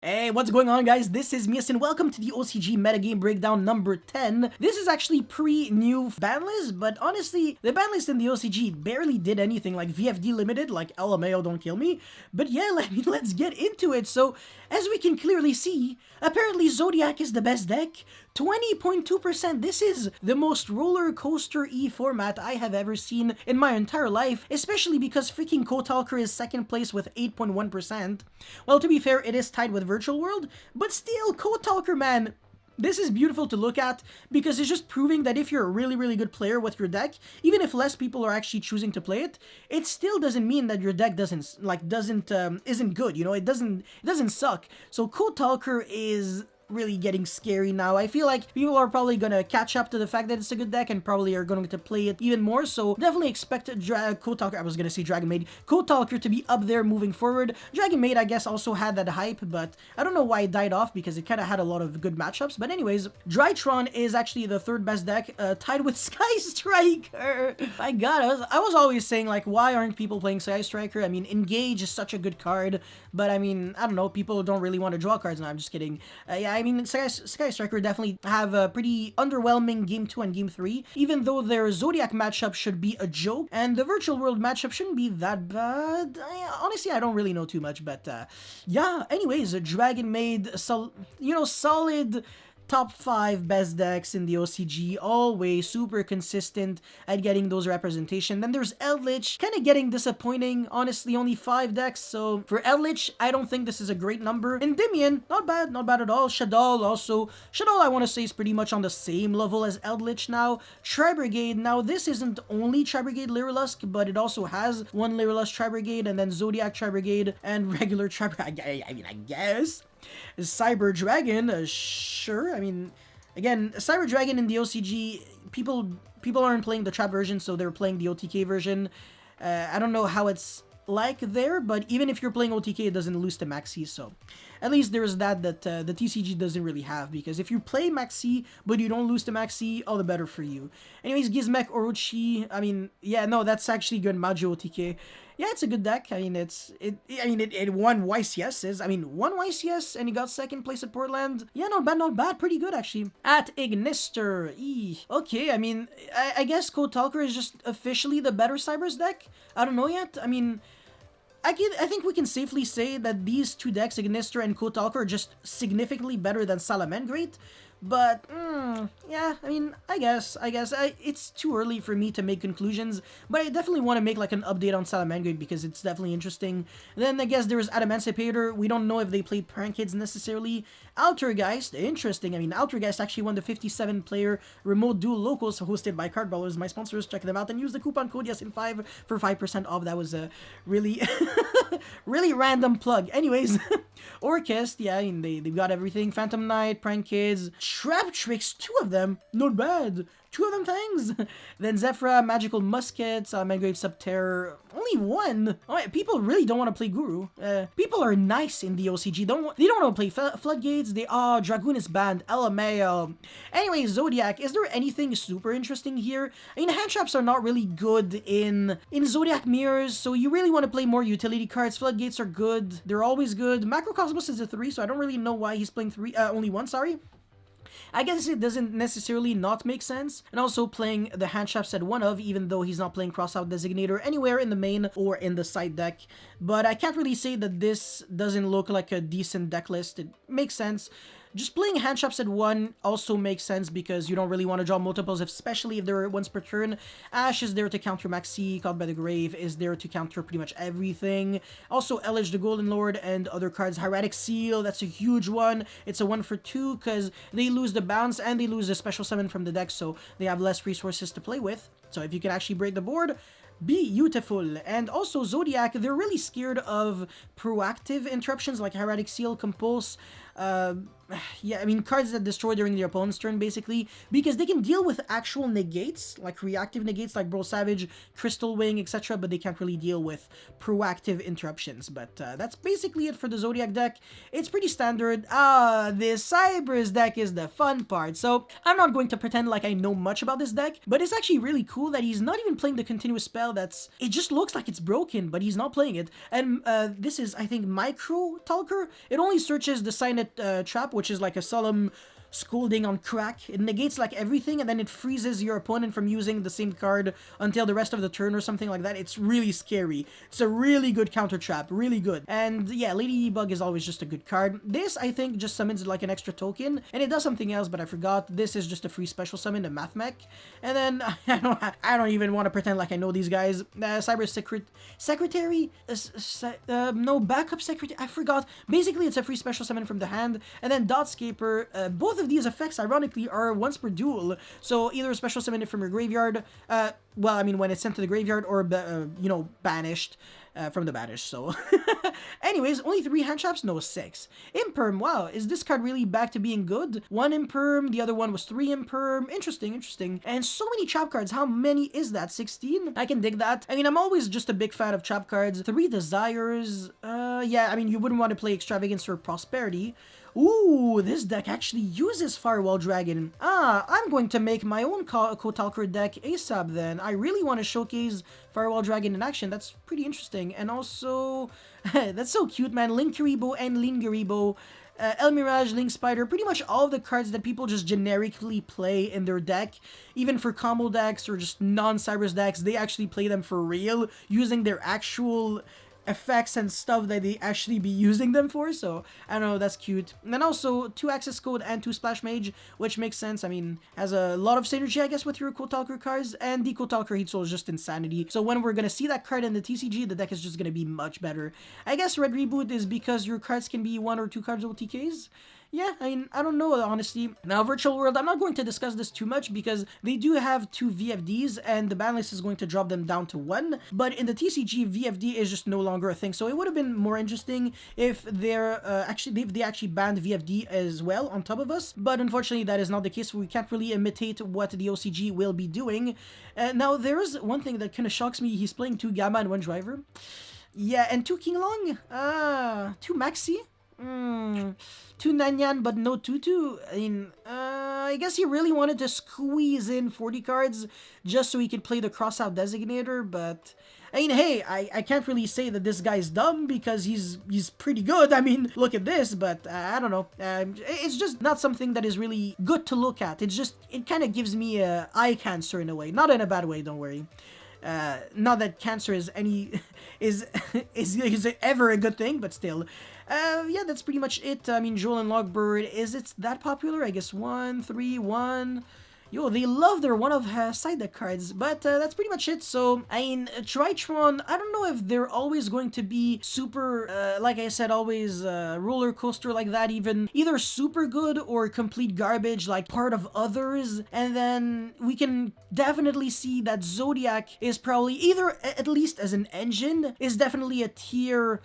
Hey, what's going on, guys? This is Mias and welcome to the OCG Metagame Breakdown number 10. This is actually pre-new ban list, but honestly, the ban list in the OCG barely did anything like VFD limited, like LMAO, don't kill me. But yeah, let's get into it. So, as we can clearly see, apparently Zodiac is the best deck. 20.2%. This is the most roller coaster E format I have ever seen in my entire life, especially because freaking Kotalker is second place with 8.1%. Well, to be fair, it is tied with Virtual World, but still, Kotalker, man, this is beautiful to look at because it's just proving that if you're a really good player with your deck, even if less people are actually choosing to play it, it still doesn't mean that your deck isn't good. You know, it doesn't suck. So Kotalker is really getting scary now. I feel like people are probably gonna catch up to the fact that it's a good deck and probably are going to play it even more, so definitely expect Kotalker, I was gonna say Dragon Maid, Kotalker to be up there moving forward. Dragon Maid, I guess, also had that hype, but I don't know why it died off because it kind of had a lot of good matchups. But anyways, Drytron is actually the third best deck, tied with Sky Striker. My god, I was always saying, like, why aren't people playing Sky Striker? I mean, Engage is such a good card, but I mean, I don't know, people don't really want to draw cards now. I'm just kidding. Yeah, I mean, Sky Striker definitely have a pretty underwhelming Game 2 and Game 3, even though their Zodiac matchup should be a joke, and the Virtual World matchup shouldn't be that bad. Honestly, I don't really know too much, but yeah, anyways, Dragon Maid, solid top 5 best decks in the OCG, always super consistent at getting those representation. Then there's Eldritch, kind of getting disappointing, honestly, only 5 decks, so for Eldritch, I don't think this is a great number. Endymion, not bad at all. Shaddoll also, Shaddoll I want to say is pretty much on the same level as Eldritch now. Tri-Brigade, now this isn't only Tri-Brigade Lyrilusk, but it also has one Lyrilusk Tri-Brigade, and then Zodiac Tri-Brigade, and regular Tri-Brigade, I guess. Cyber Dragon, sure. I mean, again, Cyber Dragon in the OCG, people aren't playing the trap version, so they're playing the OTK version. I don't know how it's like there, but even if you're playing OTK, it doesn't lose to Maxi, so at least there's that the TCG doesn't really have, because if you play Maxi but you don't lose to Maxi, all the better for you. Anyways, Gizmek Orochi, I mean, yeah, no, that's actually good. Majo OTK. Yeah, it's a good deck. I mean, it won YCSs. I mean, won YCS and he got second place at Portland. Yeah, not bad. Pretty good, actually. At Ignister. Okay, I mean, I guess Kotalker is just officially the better Cybers deck. I don't know yet. I mean, I think we can safely say that these two decks, Ignister and Kotalker, are just significantly better than Salamangreat. But, yeah, I mean, I guess it's too early for me to make conclusions, but I definitely want to make, like, an update on Salamangreat because it's definitely interesting. Then, I guess there's Adamancipator. We don't know if they play Prank Kids necessarily. Altergeist, interesting. I mean, Altergeist actually won the 57-player remote duel locals hosted by Cardballers. My sponsors, check them out and use the coupon code YESIN5 for 5% off. That was a really, really random plug. Anyways, Orchest, yeah, I mean, they've got everything. Phantom Knight, Prank Kids, Trap Tricks, 2 of them, not bad. 2 of them things. Then Zephyra, Magical Muskets, Mangrave Subterror, only 1. Oh, people really don't want to play Guru. People are nice in the OCG. They don't want to play Floodgates. Dragoon is banned. LMAO. Anyway, Zodiac, is there anything super interesting here? I mean, hand traps are not really good in Zodiac Mirrors, so you really want to play more utility cards. Floodgates are good. They're always good. Macrocosmos is a 3, so I don't really know why he's playing only 1, sorry. I guess it doesn't necessarily not make sense. And also playing the hand traps at 1 of, even though he's not playing Crossout Designator anywhere in the main or in the side deck. But I can't really say that this doesn't look like a decent deck list. It makes sense. Just playing hand traps at 1 also makes sense because you don't really want to draw multiples, especially if they're once per turn. Ash is there to counter Maxi, Caught by the Grave is there to counter pretty much everything. Also, Elige the Golden Lord and other cards. Hieratic Seal, that's a huge one. It's a 1 for 2 because they lose the bounce and they lose the special summon from the deck, so they have less resources to play with. So if you can actually break the board, beautiful. And also Zodiac, they're really scared of proactive interruptions like Hieratic Seal, Compulse. yeah, I mean, cards that destroy during the opponent's turn, basically, because they can deal with actual negates, like reactive negates, like Bro Savage, Crystal Wing, etc., but they can't really deal with proactive interruptions. But that's basically it for the Zodiac deck. It's pretty standard. This Cyber's deck is the fun part. So I'm not going to pretend like I know much about this deck, but it's actually really cool that he's not even playing the continuous spell. It just looks like it's broken, but he's not playing it. And this is, I think, Micro Talker. It only searches the Signet Trap, which is like a solemn scolding on crack. It negates like everything, and then it freezes your opponent from using the same card until the rest of the turn or something like that. It's really scary. It's a really good counter trap, really good. And yeah, Ladybug is always just a good card. This, I think, just summons like an extra token, and it does something else, but I forgot. This is just a free special summon, a Math Mech. And then I don't even want to pretend like I know these guys. Cyber Secretary, no, Backup Secretary, I forgot. Basically, it's a free special summon from the hand, and then Dotscaper. Both of these effects, ironically, are once per duel. So either a special summon it from your graveyard, well, I mean, when it's sent to the graveyard, or, you know, banished from the banish. So anyways, only 3 hand traps? No, 6. Imperm, wow, is this card really back to being good? 1 Imperm, the other one was 3 Imperm. Interesting, interesting. And so many trap cards. How many is that? 16? I can dig that. I mean, I'm always just a big fan of trap cards. 3 Desires. Yeah, I mean, you wouldn't want to play Extravagance or Prosperity. Ooh, this deck actually uses Firewall Dragon. I'm going to make my own Kotalker deck ASAP then. I really want to showcase Firewall Dragon in action. That's pretty interesting. And also, that's so cute, man. Linkuriboh and Linguriboh. El Mirage, Link Spider, pretty much all of the cards that people just generically play in their deck, even for combo decks or just non-Cybers decks, they actually play them for real, using their actual effects and stuff that they actually be using them for. So I don't know, that's cute. And then also 2 Access Code and 2 Splash Mage, which makes sense. I mean, has a lot of synergy, I guess, with your Kotalker cards, and the Kotalker Heat Soul is just insanity. So when we're gonna see that card in the TCG, the deck is just gonna be much better. I guess Red Reboot is because your cards can be 1 or 2 cards OTKs. Yeah, I mean, I don't know, honestly. Now, Virtual World, I'm not going to discuss this too much because they do have 2 VFDs and the ban list is going to drop them down to 1. But in the TCG, VFD is just no longer a thing. So it would have been more interesting if they actually banned VFD as well on top of us. But unfortunately, that is not the case. We can't really imitate what the OCG will be doing. Now, there is one thing that kind of shocks me. He's playing 2 Gamma and 1 Driver. Yeah, and 2 King Long. 2 Maxi. 2 Nanyan, but no Tutu. I mean, I guess he really wanted to squeeze in 40 cards just so he could play the Crossout Designator, but I mean, hey, I can't really say that this guy's dumb because he's pretty good. I mean, look at this, but I don't know. It's just not something that is really good to look at. It's just, it kind of gives me eye cancer in a way. Not in a bad way, don't worry. Not that cancer is is ever a good thing, but still. Yeah, that's pretty much it. I mean, Joel and Logbird, is it that popular? I guess 1, 3, 1. Yo, they love their one-of side deck cards, but that's pretty much it. So, I mean, Tritron, I don't know if they're always going to be super, like I said, always roller coaster like that, even either super good or complete garbage, like part of others. And then we can definitely see that Zodiac is probably either, at least as an engine, is definitely a tier,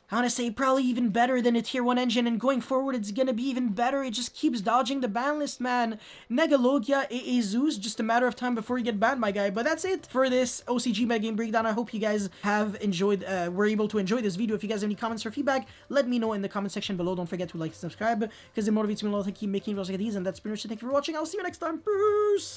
I want to say probably even better than a tier 1 engine, and going forward it's gonna be even better. It just keeps dodging the ban list, man. Negalogia, Zeus, just a matter of time before you get banned, my guy. But that's it for this OCG Metagame breakdown. I hope you guys have enjoyed, were able to enjoy this video. If you guys have any comments or feedback, let me know in the comment section below. Don't forget to like and subscribe because it motivates me a lot to keep making videos like these. And that's pretty much it. Thank you for watching. I'll see you next time. Peace!